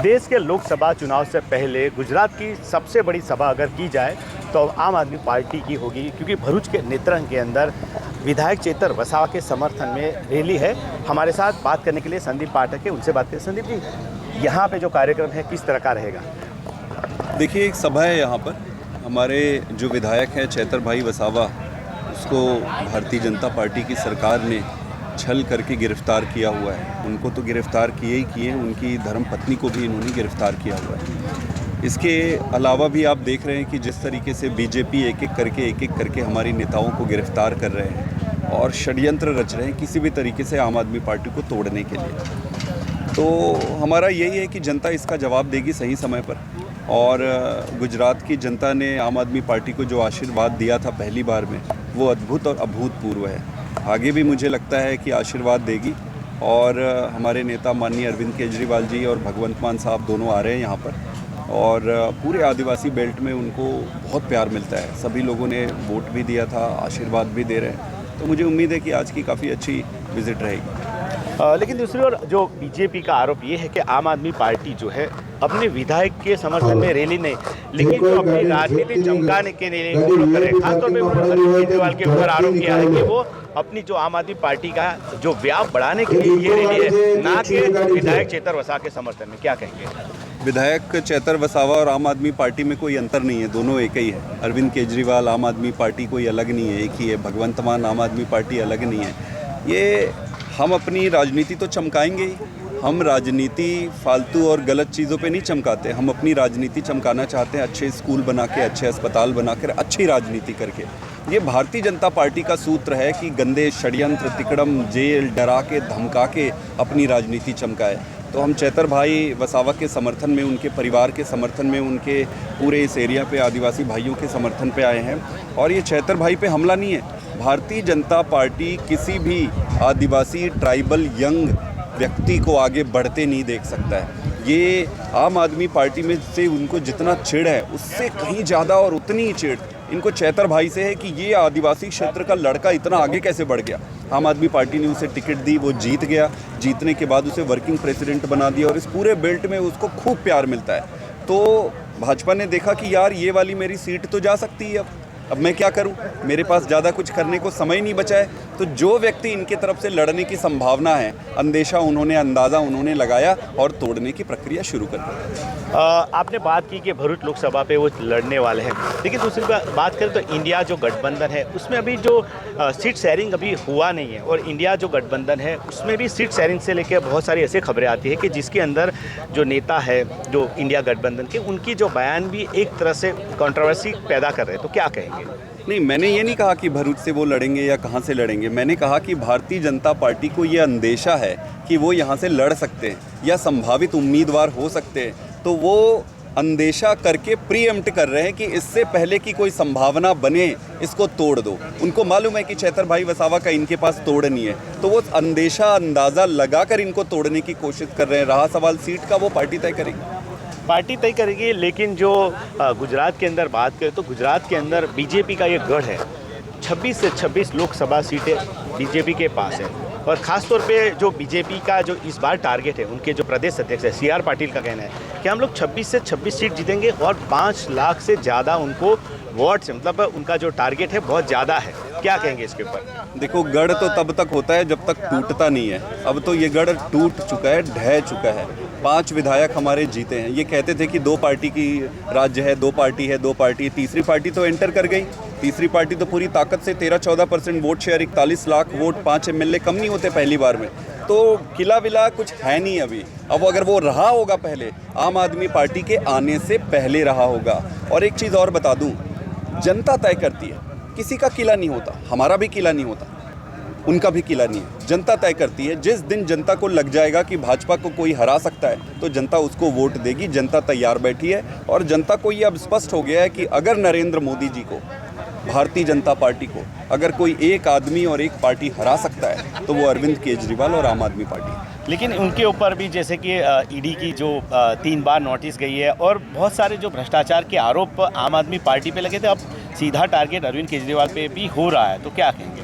देश के लोकसभा चुनाव से पहले गुजरात की सबसे बड़ी सभा अगर की जाए तो आम आदमी पार्टी की होगी, क्योंकि भरूच के नेत्रंग के अंदर विधायक चेतर वसावा के समर्थन में रैली है। हमारे साथ बात करने के लिए संदीप पाठक है, उनसे बात करें। संदीप जी, यहाँ पे जो कार्यक्रम है किस तरह का रहेगा? देखिए, एक सभा है यहाँ पर। हमारे जो विधायक हैं चेतर भाई वसावा, उसको भारतीय जनता पार्टी की सरकार ने छल करके गिरफ्तार किया हुआ है। उनको तो गिरफ्तार किए ही किए, उनकी धर्मपत्नी को भी इन्होंने गिरफ्तार किया हुआ है। इसके अलावा भी आप देख रहे हैं कि जिस तरीके से बीजेपी एक एक करके हमारी नेताओं को गिरफ्तार कर रहे हैं और षड्यंत्र रच रहे हैं किसी भी तरीके से आम आदमी पार्टी को तोड़ने के लिए। तो हमारा यही है कि जनता इसका जवाब देगी सही समय पर। और गुजरात की जनता ने आम आदमी पार्टी को जो आशीर्वाद दिया था पहली बार में, वो अद्भुत और अभूतपूर्व है। आगे भी मुझे लगता है कि आशीर्वाद देगी। और हमारे नेता माननीय अरविंद केजरीवाल जी और भगवंत मान साहब दोनों आ रहे हैं यहाँ पर, और पूरे आदिवासी बेल्ट में उनको बहुत प्यार मिलता है। सभी लोगों ने वोट भी दिया था, आशीर्वाद भी दे रहे हैं। तो मुझे उम्मीद है कि आज की काफ़ी अच्छी विजिट रहेगी। लेकिन दूसरी ओर जो बीजेपी का आरोप ये है कि आम आदमी पार्टी जो है अपने विधायक के समर्थन में रैली नहीं, लेकिन जो अपनी राजनीति चमकाने के लिए वो लोग कर रहे हैं। खासतौर पर अरविंद केजरीवाल के ऊपर आरोप किया है कि वो अपनी जो आम आदमी पार्टी का जो व्याप बढ़ाने के लिए ये रैली है, ना कि विधायक चेतर वसावा के समर्थन में। क्या कहेंगे? विधायक चेतर वसावा और आम आदमी पार्टी में कोई अंतर नहीं है, दोनों एक ही है। अरविंद केजरीवाल आम आदमी पार्टी कोई अलग नहीं है, एक ही है। भगवंत मान आम आदमी पार्टी अलग नहीं है। ये हम अपनी राजनीति तो चमकाएंगे ही। हम राजनीति फालतू और गलत चीज़ों पे नहीं चमकाते। हम अपनी राजनीति चमकाना चाहते हैं अच्छे स्कूल बना के, अच्छे अस्पताल बनाकर, अच्छी राजनीति करके। ये भारतीय जनता पार्टी का सूत्र है कि गंदे षड्यंत्र, तिकड़म, जेल, डरा के, धमका के अपनी राजनीति चमकाए। तो हम चेतर भाई वसावा के समर्थन में, उनके परिवार के समर्थन में, उनके पूरे इस एरिया पे आदिवासी भाइयों के समर्थन पे आए हैं। और ये चेतर भाई पे हमला नहीं है। भारतीय जनता पार्टी किसी भी आदिवासी, ट्राइबल, यंग व्यक्ति को आगे बढ़ते नहीं देख सकता है। ये आम आदमी पार्टी में से उनको जितना चिढ़ है, उससे कहीं ज़्यादा और उतनी ही चिढ़ इनको चेतर भाई से है कि ये आदिवासी क्षेत्र का लड़का इतना आगे कैसे बढ़ गया। आम आदमी पार्टी ने उसे टिकट दी, वो जीत गया। जीतने के बाद उसे वर्किंग प्रेसिडेंट बना दिया और इस पूरे बेल्ट में उसको खूब प्यार मिलता है। तो भाजपा ने देखा कि यार ये वाली मेरी सीट तो जा सकती है, अब मैं क्या करूं, मेरे पास ज़्यादा कुछ करने को समय नहीं बचा है। तो जो व्यक्ति इनके तरफ से लड़ने की संभावना है, अंदेशा अंदाज़ा उन्होंने लगाया और तोड़ने की प्रक्रिया शुरू कर दी। आपने बात की कि भरूच लोकसभा पे वो लड़ने वाले हैं, लेकिन दूसरी बात करें तो इंडिया जो गठबंधन है उसमें अभी जो सीट शेयरिंग अभी हुआ नहीं है। और इंडिया जो गठबंधन है उसमें भी सीट शेयरिंग से लेकर बहुत सारी ऐसी खबरें आती है कि जिसके अंदर जो नेता है जो इंडिया गठबंधन के, उनकी जो बयान भी एक तरह से कंट्रोवर्सी पैदा कर रहे हैं। तो क्या कहेंगे? नहीं, मैंने ये नहीं कहा कि भरूच से वो लड़ेंगे या कहाँ से लड़ेंगे। मैंने कहा कि भारतीय जनता पार्टी को ये अंदेशा है कि वो यहाँ से लड़ सकते हैं या संभावित उम्मीदवार हो सकते हैं। तो वो अंदेशा करके प्रीएम्प्ट कर रहे हैं कि इससे पहले कि कोई संभावना बने इसको तोड़ दो। उनको मालूम है कि चेतर भाई वसावा का इनके पास तोड़ नहीं है, तो वो अंदेशा अंदाज़ा लगाकर इनको तोड़ने की कोशिश कर रहे हैं। रहा सवाल सीट का, वो पार्टी तय करेगी। पार्टी तय करेगी, लेकिन जो गुजरात के अंदर बात करें तो गुजरात के अंदर बीजेपी का ये गढ़ है। 26 से 26 लोकसभा सीटें बीजेपी के पास है। और ख़ासतौर पे जो बीजेपी का जो इस बार टारगेट है, उनके जो प्रदेश अध्यक्ष है CR पाटिल का कहना है कि हम लोग 26 से 26 सीट जीतेंगे और 5 लाख से ज़्यादा उनको वोट से, मतलब उनका जो टारगेट है बहुत ज़्यादा है। क्या कहेंगे इसके ऊपर? देखो, गढ़ तो तब तक होता है जब तक टूटता नहीं है। अब तो ये गढ़ टूट चुका है, ढह चुका है। 5 विधायक हमारे जीते हैं। ये कहते थे कि 2 पार्टी की राज्य है, 2 पार्टी है, 2 पार्टी। तीसरी पार्टी तो एंटर कर गई। तीसरी पार्टी तो पूरी ताकत से 13-14% vote share, 41 lakh vote, 5 MLA कम नहीं होते पहली बार में। तो किला विला कुछ है नहीं अभी। अब अगर वो रहा होगा पहले, आम आदमी पार्टी के आने से पहले रहा होगा। और एक चीज़ और बता दूं, जनता तय करती है, किसी का किला नहीं होता। हमारा भी किला नहीं होता, उनका भी किला नहीं है। जनता तय करती है। जिस दिन जनता को लग जाएगा कि भाजपा को कोई हरा सकता है, तो जनता उसको वोट देगी। जनता तैयार बैठी है और जनता को ये अब स्पष्ट हो गया है कि अगर नरेंद्र मोदी जी को, भारतीय जनता पार्टी को, अगर कोई एक आदमी और एक पार्टी हरा सकता है तो वो अरविंद केजरीवाल और आम आदमी पार्टी है। लेकिन उनके ऊपर भी जैसे कि ईडी की जो 3 बार नोटिस गई है और बहुत सारे जो भ्रष्टाचार के आरोप आम आदमी पार्टी पे लगे थे, अब सीधा टारगेट अरविंद केजरीवाल पे भी हो रहा है। तो क्या कहेंगे?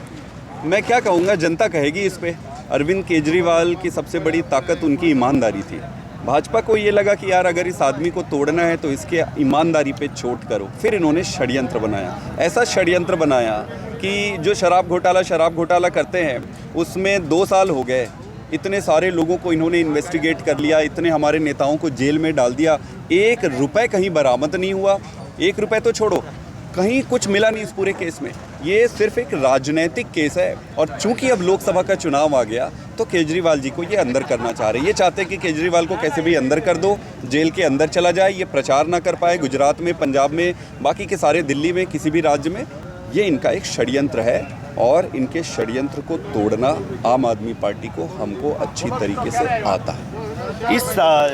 मैं क्या कहूँगा, जनता कहेगी इस पे। अरविंद केजरीवाल की सबसे बड़ी ताकत उनकी ईमानदारी थी। भाजपा को ये लगा कि यार अगर इस आदमी को तोड़ना है तो इसके ईमानदारी पे चोट करो। फिर इन्होंने षड्यंत्र बनाया, ऐसा षड्यंत्र बनाया कि जो शराब घोटाला करते हैं उसमें 2 साल हो गए, इतने सारे लोगों को इन्होंने इन्वेस्टिगेट कर लिया, इतने हमारे नेताओं को जेल में डाल दिया, 1 रुपए कहीं बरामद नहीं हुआ। 1 रुपए तो छोड़ो, कहीं कुछ मिला नहीं इस पूरे केस में। ये सिर्फ एक राजनीतिक केस है और चूंकि अब लोकसभा का चुनाव आ गया तो केजरीवाल जी को ये अंदर करना चाह रहे हैं। ये चाहते हैं कि केजरीवाल को कैसे भी अंदर कर दो, जेल के अंदर चला जाए, ये प्रचार ना कर पाए गुजरात में, पंजाब में, बाकी के सारे दिल्ली में, किसी भी राज्य में। ये इनका एक षड्यंत्र है और इनके षड्यंत्र को तोड़ना आम आदमी पार्टी को, हमको अच्छी तरीके से आता है। इस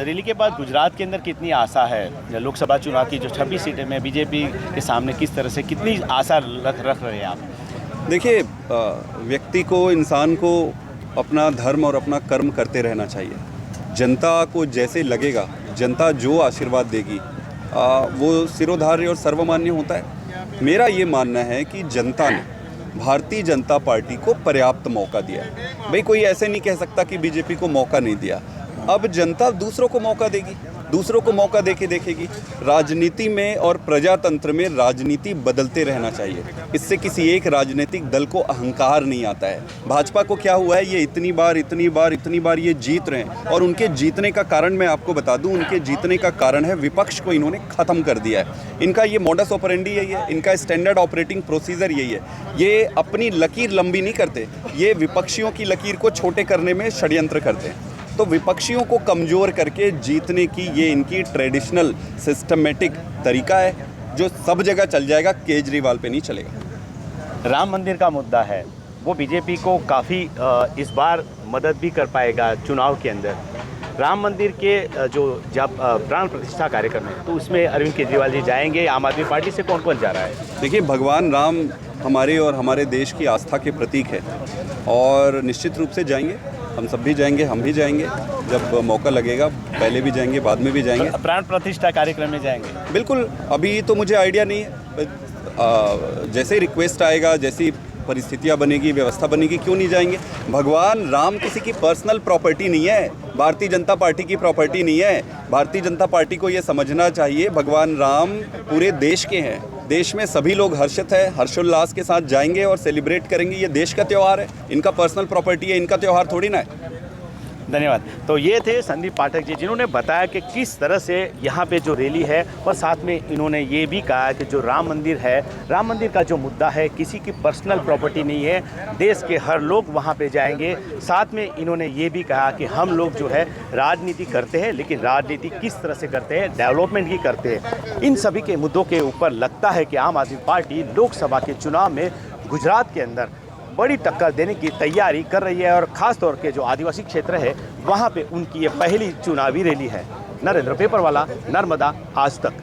रैली के बाद गुजरात के अंदर कितनी आशा है लोकसभा चुनाव की जो 26 सीटें में बीजेपी के सामने, किस तरह से कितनी आशा रख रहे हैं आप? देखिए, व्यक्ति को, इंसान को अपना धर्म और अपना कर्म करते रहना चाहिए। जनता को जैसे लगेगा, जनता जो आशीर्वाद देगी वो सिरोधार्य और सर्वमान्य होता है। मेरा ये मानना है कि जनता ने भारतीय जनता पार्टी को पर्याप्त मौका दिया है। भाई कोई ऐसे नहीं कह सकता कि बीजेपी को मौका नहीं दिया। अब जनता दूसरों को मौका देगी, दूसरों को मौका देके देखेगी। राजनीति में और प्रजातंत्र में राजनीति बदलते रहना चाहिए, इससे किसी एक राजनीतिक दल को अहंकार नहीं आता है। भाजपा को क्या हुआ है, ये इतनी बार ये जीत रहे हैं और उनके जीतने का कारण मैं आपको बता दूं, उनके जीतने का कारण है विपक्ष को इन्होंने ख़त्म कर दिया है। इनका ये मॉडस ऑपरेंडी यही है, इनका स्टैंडर्ड ऑपरेटिंग प्रोसीजर यही है। ये अपनी लकीर लंबी नहीं करते, ये विपक्षियों की लकीर को छोटे करने में षड्यंत्र करते हैं। तो विपक्षियों को कमज़ोर करके जीतने की ये इनकी ट्रेडिशनल सिस्टमेटिक तरीका है, जो सब जगह चल जाएगा, केजरीवाल पे नहीं चलेगा। राम मंदिर का मुद्दा है, वो बीजेपी को काफ़ी इस बार मदद भी कर पाएगा चुनाव के अंदर। राम मंदिर के जो जब प्राण प्रतिष्ठा कार्यक्रम है तो उसमें अरविंद केजरीवाल जी जाएंगे, आम आदमी पार्टी से कौन कौन जा रहा है? देखिए, भगवान राम हमारे और हमारे देश की आस्था के प्रतीक है और निश्चित रूप से जाएंगे। हम सब भी जाएंगे, हम भी जाएंगे, जब मौका लगेगा, पहले भी जाएंगे, बाद में भी जाएंगे। प्राण प्रतिष्ठा कार्यक्रम में जाएंगे? बिल्कुल, अभी तो मुझे आइडिया नहीं है। जैसे रिक्वेस्ट आएगा, जैसी परिस्थितियाँ बनेगी, व्यवस्था बनेगी, क्यों नहीं जाएंगे। भगवान राम किसी की पर्सनल प्रॉपर्टी नहीं है, भारतीय जनता पार्टी की प्रॉपर्टी नहीं है। भारतीय जनता पार्टी को ये समझना चाहिए, भगवान राम पूरे देश के हैं। देश में सभी लोग हर्षित है, हर्षोल्लास के साथ जाएंगे और सेलिब्रेट करेंगे। ये देश का त्यौहार है, इनका पर्सनल प्रॉपर्टी है, इनका त्यौहार थोड़ी ना है। धन्यवाद। तो ये थे संदीप पाठक जी, जिन्होंने बताया कि किस तरह से यहाँ पे जो रैली है, और साथ में इन्होंने ये भी कहा कि जो राम मंदिर है, राम मंदिर का जो मुद्दा है किसी की पर्सनल प्रॉपर्टी नहीं है, देश के हर लोग वहाँ पे जाएंगे। साथ में इन्होंने ये भी कहा कि हम लोग जो है राजनीति करते हैं, लेकिन राजनीति किस तरह से करते हैं, डेवलपमेंट की करते हैं। इन सभी के मुद्दों के ऊपर लगता है कि आम आदमी पार्टी लोकसभा के चुनाव में गुजरात के अंदर बड़ी टक्कर देने की तैयारी कर रही है और ख़ास तौर के जो आदिवासी क्षेत्र है वहाँ पे उनकी ये पहली चुनावी रैली है। नरेंद्र पेपरवाला, नर्मदा, आज तक।